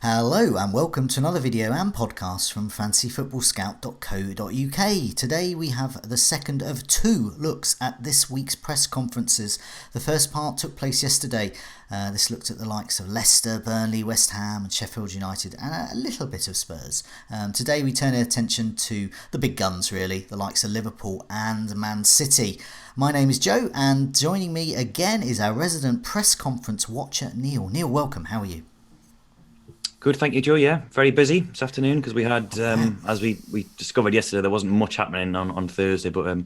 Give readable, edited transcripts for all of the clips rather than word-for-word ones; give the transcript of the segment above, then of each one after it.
Hello and welcome to another video and podcast from fantasyfootballscout.co.uk. Today we have the second of two looks at this week's press conferences. The first part took place yesterday. This looked at the likes of Leicester, Burnley, West Ham and Sheffield United and a little bit of Spurs. Today we turn our attention to the big guns really, the likes of Liverpool and Man City. My name is Joe and joining me again is our resident press conference watcher Neale. Neale, welcome, how are you? Good, thank you, Joe. Yeah, very busy this afternoon because we had, as we discovered yesterday, there wasn't much happening on Thursday, but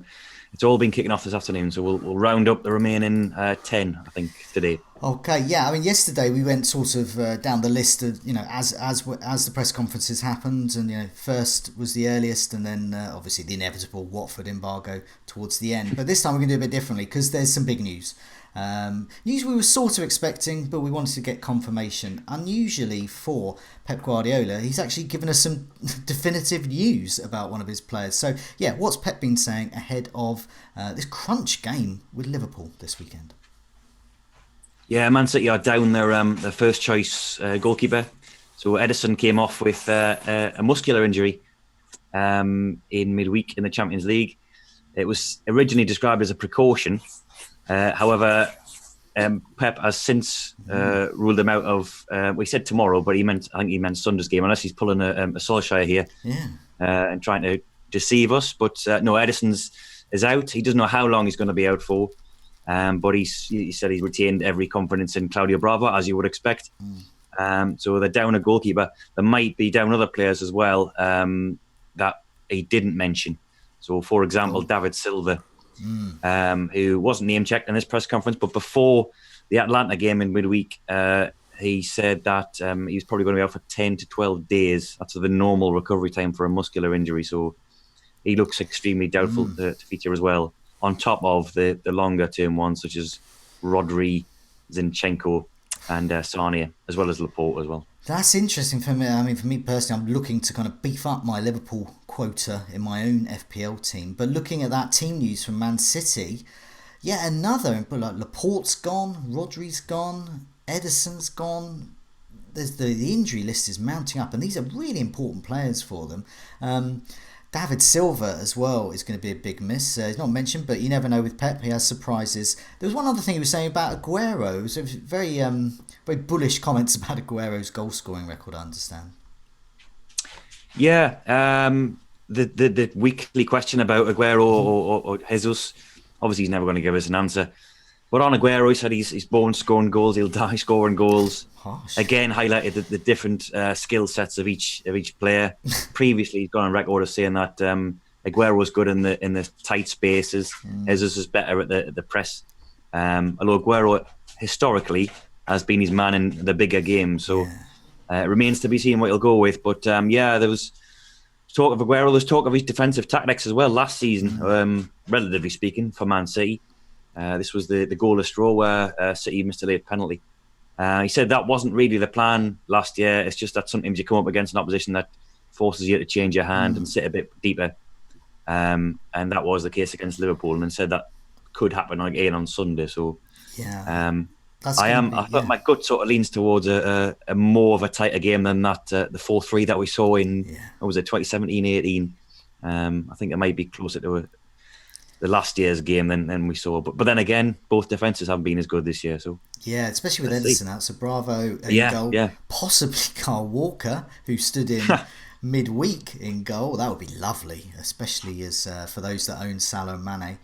it's all been kicking off this afternoon. So we'll round up the remaining 10, I think, today. Okay, yeah. I mean, yesterday we went sort of down the list of, as the press conferences happened, and first was the earliest, and then obviously the inevitable Watford embargo towards the end. But this time we're going to do a bit differently because there's some big news. News we were sort of expecting, but we wanted to get confirmation. Unusually for Pep Guardiola, he's actually given us some definitive news about one of his players. So, yeah, what's Pep been saying ahead of this crunch game with Liverpool this weekend? Yeah, Man City are down their first choice goalkeeper. So Ederson came off with a muscular injury in midweek in the Champions League. It was originally described as a precaution. However, Pep has since ruled him out of. He said tomorrow, but I think he meant Sunday's game, unless he's pulling a Solskjaer here and trying to deceive us. But no, Ederson's is out. He doesn't know how long he's going to be out for, but he said he's retained every confidence in Claudio Bravo, as you would expect. So they're down a goalkeeper. They might be down other players as well that he didn't mention. So, for example, David Silva. Who wasn't name checked in this press conference, but before the Atlanta game in midweek, he said that he was probably going to be out for 10 to 12 days. That's the normal recovery time for a muscular injury. So he looks extremely doubtful to feature as well, on top of the longer term ones such as Rodri, Zinchenko and Sarnia, as well as Laporte as well. That's interesting for me. I mean, for me personally, I'm looking to kind of beef up my Liverpool quota in my own FPL team. But looking at that team news from Man City, another. But like Laporte's gone, Rodri's gone, Ederson's gone. There's the injury list is mounting up, and these are really important players for them. David Silva as well is going to be a big miss. He's not mentioned, but you never know with Pep. He has surprises. There was one other thing he was saying about Aguero. It was very bullish comments about Aguero's goal scoring record, I understand. Yeah, the weekly question about Aguero or Jesus, obviously he's never going to give us an answer. But on Aguero, he said he's born scoring goals, he'll die scoring goals. Harsh. Again, highlighted the different skill sets of each player. Previously, he's gone on record of saying that Aguero was good in the tight spaces. Jesus is better at the press. Although Aguero historically has been his man in the bigger games, so it remains to be seen what he'll go with. But there was talk of Aguero. There's talk of his defensive tactics as well last season, relatively speaking, for Man City. This was the goalless draw where City missed a late penalty. He said that wasn't really the plan last year. It's just that sometimes you come up against an opposition that forces you to change your hand and sit a bit deeper. And that was the case against Liverpool. And then said that could happen again on Sunday. So I thought my gut sort of leans towards a more of a tighter game than that the 4-3 that we saw in 2017-18. I think it might be closer to the last year's game than we saw. But then again, both defences haven't been as good this year. So yeah, especially with Ederson out. So Bravo in goal. Yeah. Possibly Carl Walker, who stood in midweek in goal. That would be lovely, especially as for those that own Salah and Mane.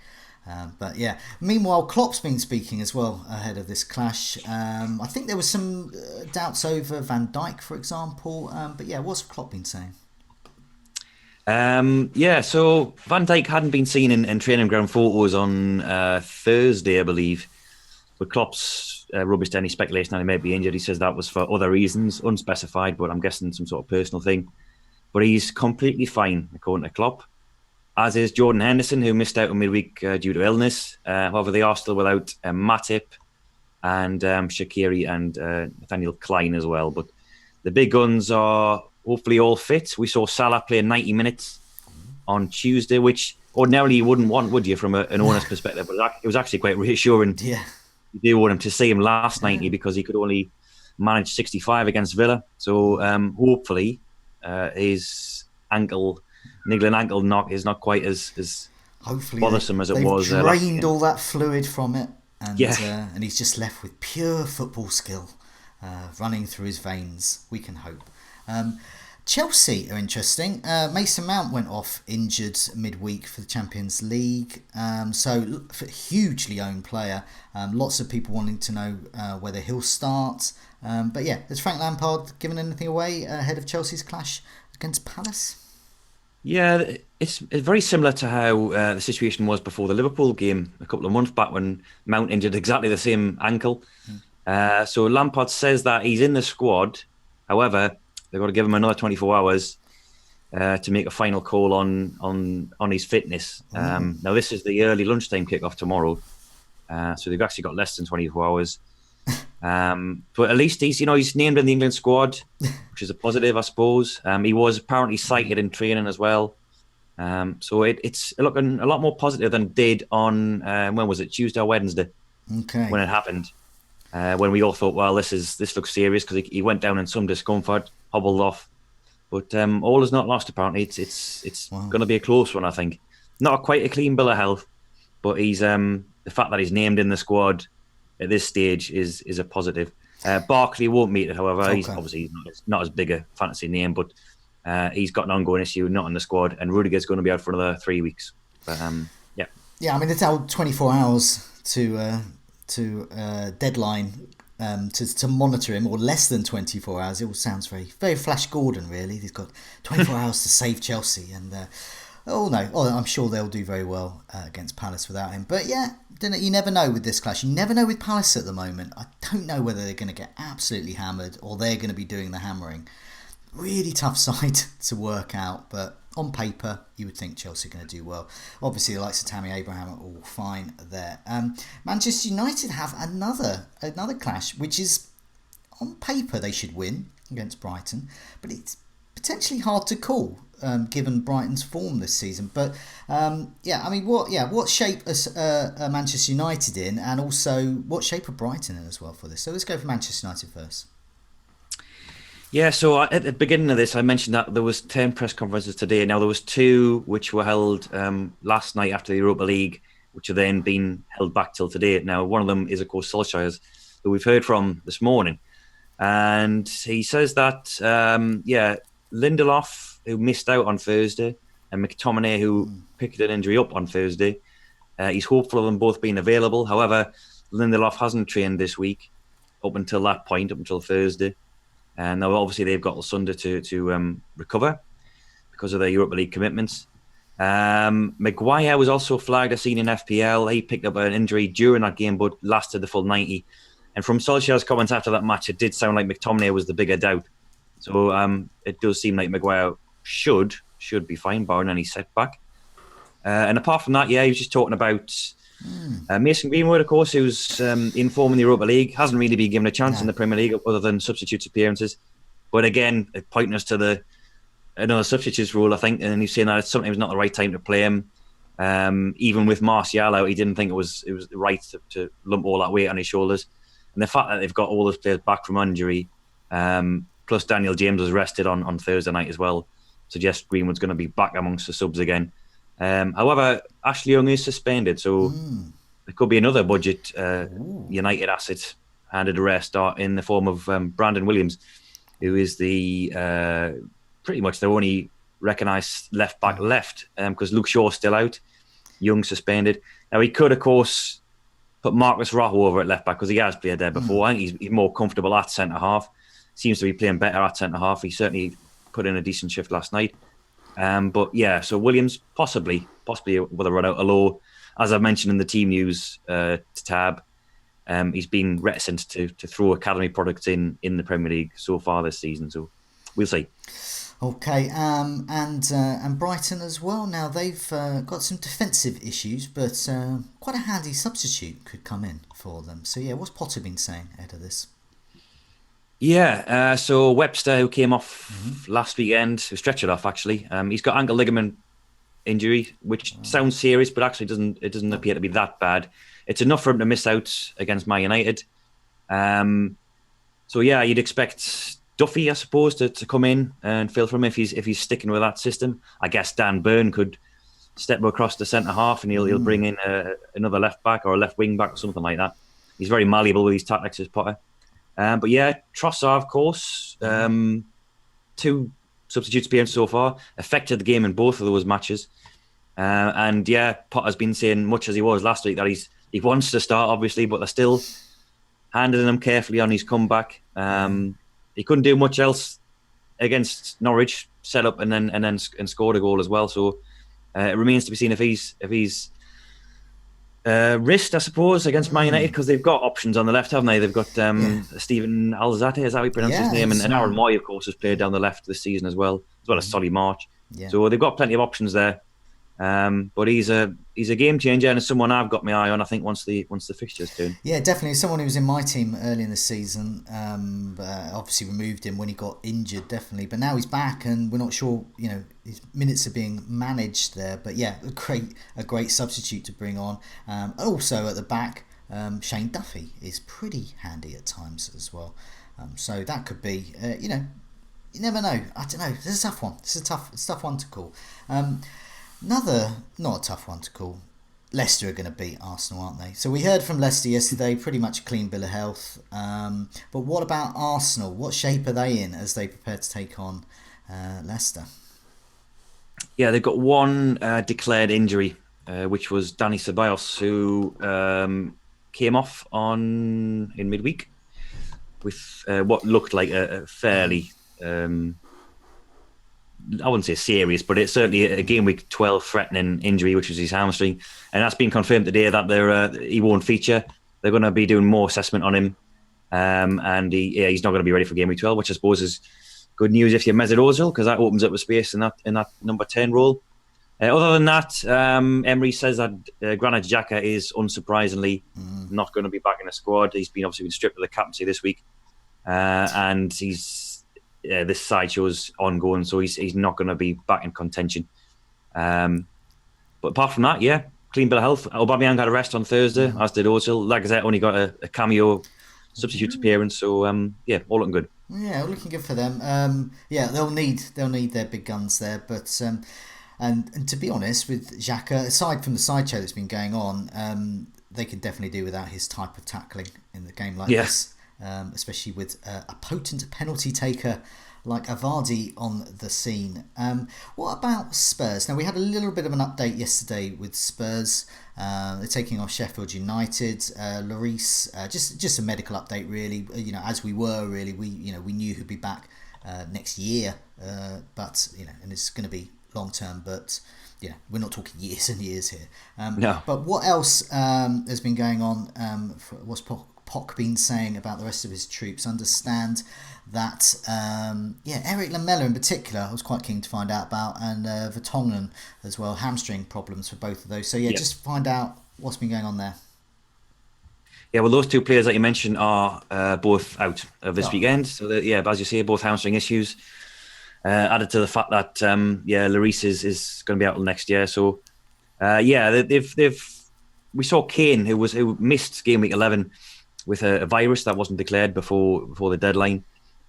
But yeah, meanwhile, Klopp's been speaking as well ahead of this clash. I think there was some doubts over Van Dijk, for example. But yeah, what's Klopp been saying? So Van Dijk hadn't been seen in training ground photos on Thursday, I believe. But Klopp's rubbish to any speculation that he may be injured. He says that was for other reasons, unspecified, but I'm guessing some sort of personal thing. But he's completely fine, according to Klopp. As is Jordan Henderson, who missed out on midweek due to illness. However, they are still without Matip and Shaqiri and Nathaniel Klein as well. But the big guns are hopefully all fit. We saw Salah play 90 minutes on Tuesday, which ordinarily you wouldn't want, would you, from an owner's perspective? But it was actually quite reassuring. Yeah. You do want him to see him last 90 because he could only managed 65 against Villa. So hopefully his niggling ankle knock is not quite as hopefully bothersome as it they've was. drained all that fluid from it, and Yeah. and he's just left with pure football skill running through his veins. We can hope. Chelsea are interesting. Mason Mount went off injured midweek for the Champions League, so hugely owned player. Lots of people wanting to know whether he'll start. But yeah, has Frank Lampard given anything away ahead of Chelsea's clash against Palace? Yeah, it's very similar to how the situation was before the Liverpool game a couple of months back when Mount injured exactly the same ankle. So Lampard says that he's in the squad. However, they've got to give him another 24 hours to make a final call on his fitness. Now, this is the early lunchtime kickoff tomorrow, so they've actually got less than 24 hours. But at least he's named in the England squad, which is a positive, I suppose. He was apparently cited in training as well. So it's looking a lot more positive than it did on when was it, Tuesday or Wednesday? Okay. When it happened. When we all thought, well, this looks serious, because he went down in some discomfort, hobbled off. But all is not lost. Apparently, it's going to be a close one. I think not quite a clean bill of health, but he's the fact that he's named in the squad at this stage is a positive. Barkley won't meet it, however. Okay. He's obviously not as big a fantasy name, but he's got an ongoing issue, not in the squad, and Rudiger's going to be out for another 3 weeks. But yeah. Yeah, I mean, it's out 24 hours to deadline to monitor him, or less than 24 hours. It all sounds very, very Flash Gordon, really. He's got 24 hours to save Chelsea, and I'm sure they'll do very well against Palace without him. But yeah, you never know with this clash. You never know with Palace at the moment. I don't know whether they're going to get absolutely hammered or they're going to be doing the hammering. Really tough side to work out, but on paper you would think Chelsea are going to do well. Obviously the likes of Tammy Abraham are all fine there. Manchester United have another clash, which is on paper they should win against Brighton, but it's potentially hard to call given Brighton's form this season. But what shape is Manchester United in, and also what shape are Brighton in as well for this? So let's go for Manchester United first. Yeah, so at the beginning of this, I mentioned that there was 10 press conferences today. Now, there was 2 which were held last night after the Europa League, which are then being held back till today. Now, one of them is, of course, Solskjaer's, who we've heard from this morning. And he says that, Lindelof, who missed out on Thursday, and McTominay, who picked an injury up on Thursday, he's hopeful of them both being available. However, Lindelof hasn't trained this week up until that point, up until Thursday. And now, obviously, they've got Sunday to recover because of their Europa League commitments. Maguire was also flagged as seen in FPL. He picked up an injury during that game, but lasted the full 90. And from Solskjaer's comments after that match, it did sound like McTominay was the bigger doubt. So it does seem like Maguire should be fine, barring any setback. And apart from that, he was just talking about Mason Greenwood, of course, who's in form in the Europa League, hasn't really been given a chance in the Premier League other than substitute appearances. But again, pointing us to another substitutes rule, I think, and he's saying that it's sometimes not the right time to play him. Even with Martial out, he didn't think it was right to lump all that weight on his shoulders. And the fact that they've got all those players back from injury, plus Daniel James was rested on Thursday night as well, suggests Greenwood's going to be back amongst the subs again. However, Ashley Young is suspended, so there could be another budget United asset handed a rest in the form of Brandon Williams, who is the pretty much their only recognised left back left, because Luke Shaw's still out, Young suspended. Now, he could, of course, put Marcus Rojo over at left back because he has played there before. I think he's more comfortable at centre half. Seems to be playing better at centre half. He certainly put in a decent shift last night. But yeah, so Williams possibly with a run out. Although, as I've mentioned in the team news tab, he's been reticent to throw academy products in the Premier League so far this season. So we'll see. Okay, and Brighton as well. Now they've got some defensive issues, but quite a handy substitute could come in for them. So yeah, what's Potter been saying ahead of this? Yeah, so Webster, who came off last weekend, who stretched it off actually, he's got ankle ligament injury, which sounds serious, but actually doesn't appear to be that bad. It's enough for him to miss out against Man United. So So yeah, you'd expect Duffy, I suppose, to come in and fill for him if he's sticking with that system. I guess Dan Burn could step across the centre half and he'll bring in another left back or a left wing back or something like that. He's very malleable with his tactics as Potter. But yeah, Trossard, of course, 2 substitutes appearances so far, affected the game in both of those matches. And yeah, Potter's been saying, much as he was last week, that he wants to start, obviously, but they're still handling him carefully on his comeback. He couldn't do much else against Norwich, set up and scored a goal as well. So it remains to be seen if he's risked, I suppose, against Man United, because they've got options on the left, haven't they? They've got Stephen Alzate, is that how you pronounce his name? And Aaron Moy, of course, has played down the left this season as well as Solly March. Yeah. So they've got plenty of options there. But he's a game changer and someone I've got my eye on, I think, once the fixtures turn. Yeah, definitely. Someone who was in my team early in the season. Obviously removed him when he got injured, definitely. But now he's back, and we're not sure, his minutes are being managed there. But yeah, a great substitute to bring on. Also at the back, Shane Duffy is pretty handy at times as well. So that could be, you never know. I don't know. This is a tough one. It's a tough one to call. Another, not a tough one to call. Leicester are going to beat Arsenal, aren't they? So we heard from Leicester yesterday, pretty much a clean bill of health. But what about Arsenal? What shape are they in as they prepare to take on Leicester? Yeah, they've got one declared injury, which was Dani Ceballos, who came off in midweek with what looked like a fairly... I wouldn't say serious, but it's certainly a game week 12 threatening injury, which was his hamstring, and that's been confirmed today that he won't feature. They're going to be doing more assessment on him, and he's not going to be ready for game week 12, which I suppose is good news if you're Mesut Ozil, because that opens up a space in that number 10 role. Other than that, Emery says that Granit Xhaka is unsurprisingly not going to be back in the squad. He's obviously been stripped of the captaincy this week, and this sideshow's ongoing, so he's not going to be back in contention. But apart from that, yeah, clean bill of health. Aubameyang had a rest on Thursday, as did Ozil. Like I said, only got a cameo substitute appearance, so yeah, all looking good. Yeah, looking good for them. Yeah, they'll need their big guns there, but and to be honest, with Xhaka, aside from the sideshow that's been going on, they can definitely do without his type of tackling in the game like this. Especially with a potent penalty taker like Vardy on the scene. What about Spurs? Now, we had a little bit of an update yesterday with Spurs. They're taking on Sheffield United. Lloris, just a medical update, really. As we were, really, we knew he'd be back next year, but and it's going to be long term, but. Yeah, we're not talking years and years here. No. But what else has been going on? What's Poch been saying about the rest of his troops? Understand that, Eric Lamela in particular, I was quite keen to find out about, and Vertonghen as well, hamstring problems for both of those. So just find out what's been going on there. Yeah, well, those two players that you mentioned are both out of this weekend. So, as you say, both hamstring issues. Added to the fact that Lloris is going to be out next year. So we saw Kane who missed game week 11 with a virus that wasn't declared before the deadline.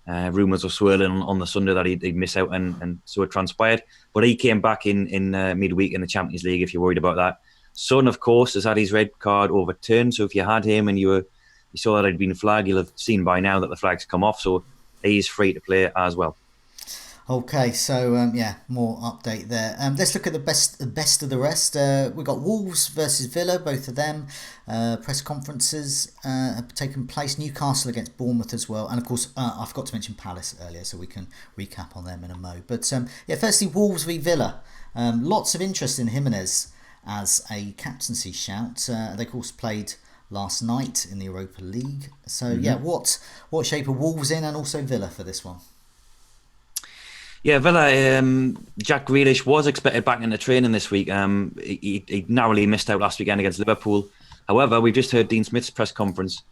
Rumours were swirling on the Sunday that he'd miss out, and so it transpired. But he came back in midweek in the Champions League, if you're worried about that. Son, of course, has had his red card overturned. So if you had him and you saw that he'd been flagged, you'll have seen by now that the flag's come off. So he's free to play as well. Okay, so more update there. Let's look at the best of the rest. We've got Wolves versus Villa, both of them. Press conferences have taken place. Newcastle against Bournemouth as well. And of course, I forgot to mention Palace earlier, so we can recap on them in a mo. But firstly, Wolves v Villa. Lots of interest in Jimenez as a captaincy shout. They of course played last night in the Europa League. So what shape are Wolves in, and also Villa for this one? Yeah, Villa, Jack Grealish was expected back in the training this week. He narrowly missed out last weekend against Liverpool. However, we've just heard Dean Smith's press conference,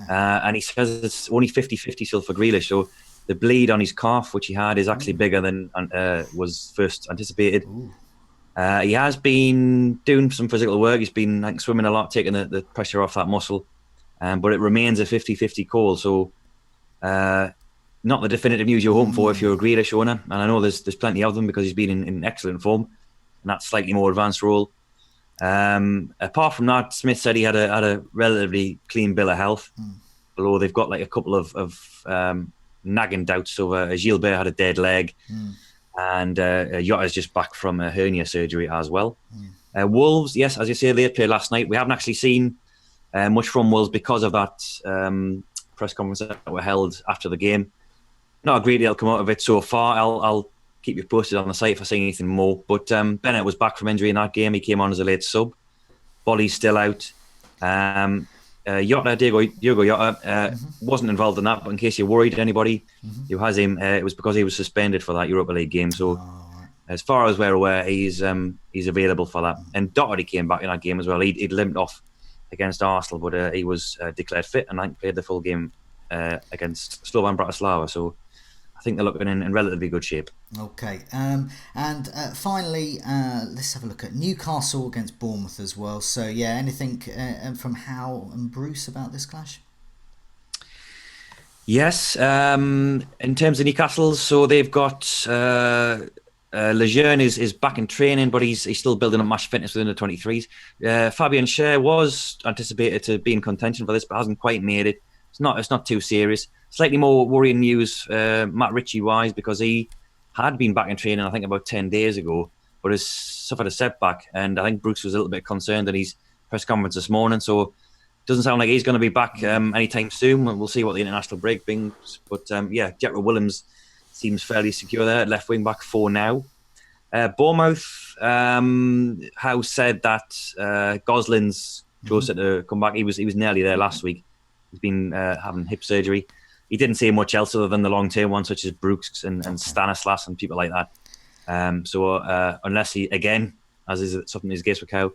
and he says it's only 50-50 still for Grealish. So the bleed on his calf, which he had, is actually bigger than was first anticipated. He has been doing some physical work. He's been swimming a lot, taking the pressure off that muscle. But it remains a 50-50 call. So Not the definitive news you're hoping for if you're a Grealish owner, and I know there's plenty of them because he's been in excellent form, and that slightly more advanced role. Apart from that, Smith said he had a relatively clean bill of health, although they've got like a couple of nagging doubts over Gilbert had a dead leg, and Yotta's just back from a hernia surgery as well. Wolves, yes, as you say, they played last night. We haven't actually seen much from Wolves because of that press conference that were held after the game. Not a great deal come out of it so far. I'll keep you posted on the site if I see anything more. But Bennett was back from injury in that game. He came on as a late sub. Bolly's still out. Diego Jota, wasn't involved in that, but in case you're worried, anybody who has him, it was because he was suspended for that Europa League game. So as far as we're aware, he's available for that. And Doherty came back in that game as well. He'd limped off against Arsenal, but he was declared fit and I think played the full game against Slovan Bratislava. So I think they're looking in relatively good shape. Okay, and finally, let's have a look at Newcastle against Bournemouth as well. So yeah, anything from Hal and Bruce about this clash? Yes, in terms of Newcastle, so they've got Lejeune is back in training, but he's still building up match fitness within the 23s. Fabian Schär was anticipated to be in contention for this, but hasn't quite made it. It's not too serious. Slightly more worrying news, Matt Ritchie-wise, because he had been back in training, I think, about 10 days ago, but has suffered a setback. And I think Brooks was a little bit concerned in his press conference this morning. So it doesn't sound like he's going to be back anytime soon. We'll see what the international break brings. But Jetro Willems seems fairly secure there at left wing back for now. Bournemouth, House said that Goslin's closer to come back. He was nearly there last week. He's been having hip surgery. He didn't say much else other than the long-term ones, such as Brooks and Stanislas and people like that. So unless he, again, as is something is the case with Howe,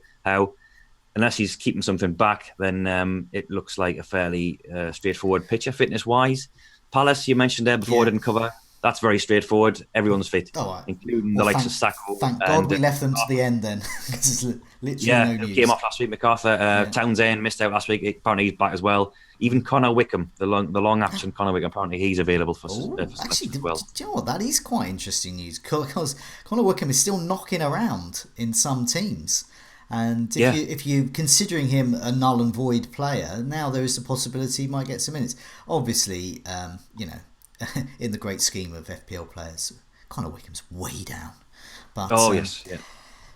unless he's keeping something back, then it looks like a fairly straightforward picture fitness-wise. Palace, you mentioned there before, didn't cover. That's very straightforward. Everyone's fit, including the likes of Sacco. Thank God we left them to the end then, because it's literally no news. Came off last week. MacArthur, Townsend missed out last week. Apparently he's back as well. Even Connor Wickham, the long action Connor Wickham, apparently he's available for actually, as well. Do you know what? That is quite interesting news, because Connor Wickham is still knocking around in some teams. And if you're considering him a null and void player, now there is the possibility he might get some minutes. Obviously, in the great scheme of FPL players, Connor Wickham's way down. But,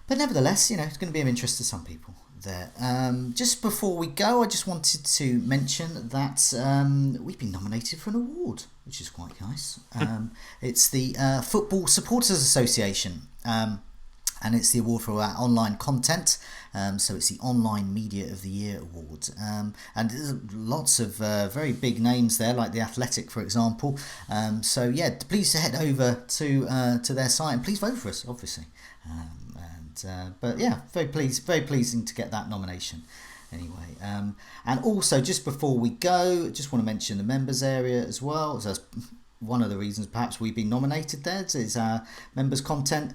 But nevertheless, it's going to be of interest to some people there. Just before we go, I just wanted to mention that we've been nominated for an award, which is quite nice. It's the Football Supporters Association. And it's the award for our online content. So it's the Online Media of the Year Award. And there's lots of very big names there, like The Athletic, for example. Please head over to their site and please vote for us, obviously. Very pleasing to get that nomination. Anyway, and also just before we go, just want to mention the members area as well. So that's one of the reasons perhaps we've been nominated there is our members content.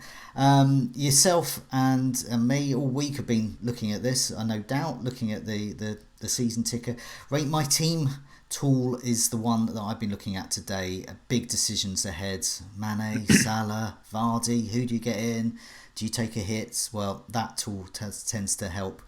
Yourself and me all week have been looking at this, no doubt, looking at the season ticker. Rate My Team tool is the one that I've been looking at today. Big decisions ahead. Mane, Salah, Vardy, who do you get in? Do you take a hit? Well, that tool tends to help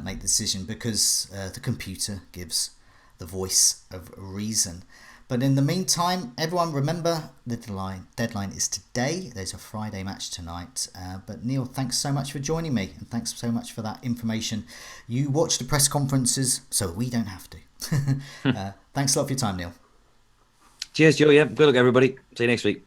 make the decision, because the computer gives the voice of reason. But in the meantime, everyone remember the deadline is today. There's a Friday match tonight. But Neil, thanks so much for joining me, and thanks so much for that information. You watch the press conferences, so we don't have to. Thanks a lot for your time, Neil. Cheers, Joe. Yeah, good luck, everybody. See you next week.